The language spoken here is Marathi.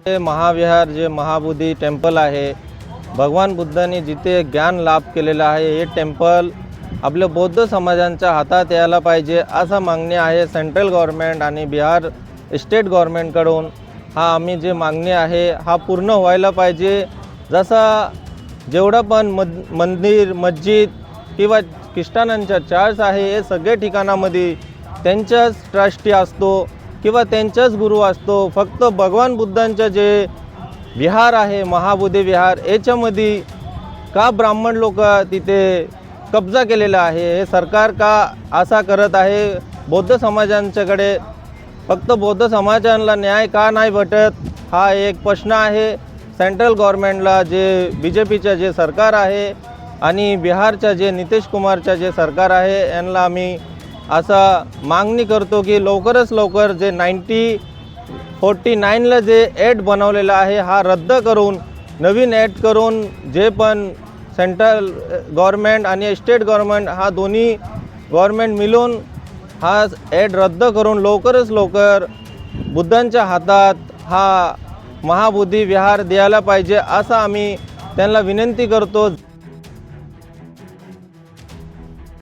हे महाविहार जे महाबोधी टेम्पल आहे, भगवान बुद्धांनी जिथे ज्ञान लाभ केलेलं आहे, हे टेम्पल आपल्या बौद्ध समाजांच्या हातात यायला पाहिजे असं मागणी आहे सेंट्रल गव्हर्नमेंट आणि बिहार स्टेट गव्हर्नमेंटकडून। हा आम्ही जे मागणी आहे हा पूर्ण व्हायला पाहिजे। जसा जेवढा पण मंदिर मस्जिद किंवा ख्रिस्तानांच्या चर्च आहे, हे सगळे ठिकाणामध्ये त्यांचाच ट्रस्टी असतो किंवा त्यांचाच गुरु असतो। फक्त भगवान बुद्धांचं जे विहार आहे महाबोधी विहार, याच्यामध्ये का ब्राह्मण लोक तिथे कब्जा केलेला आहे? हे सरकार का असा करत आहे? बौद्ध समाजांच्याकडे फक्त बौद्ध समाजांना न्याय का नाही भेटत, हा एक प्रश्न आहे। सेंट्रल गव्हर्नमेंटला जे BJPचं जे सरकार आहे आणि बिहारचं जे नितीश कुमारचं जे सरकार आहे, यांना आम्ही असा मागणी करतो की लवकरच लवकर जे 1949ला जे ॲक्ट बनवलेला आहे हा रद्द करून नवीन ॲक्ट करून जे पण सेंट्रल गव्हर्नमेंट आणि स्टेट गव्हर्नमेंट हा दोन्ही गव्हर्नमेंट मिळून हा ॲक्ट रद्द करून लवकरच लवकर बुद्धांच्या हातात हा महाबोधी विहार द्यायला पाहिजे असं आम्ही त्यांना विनंती करतो।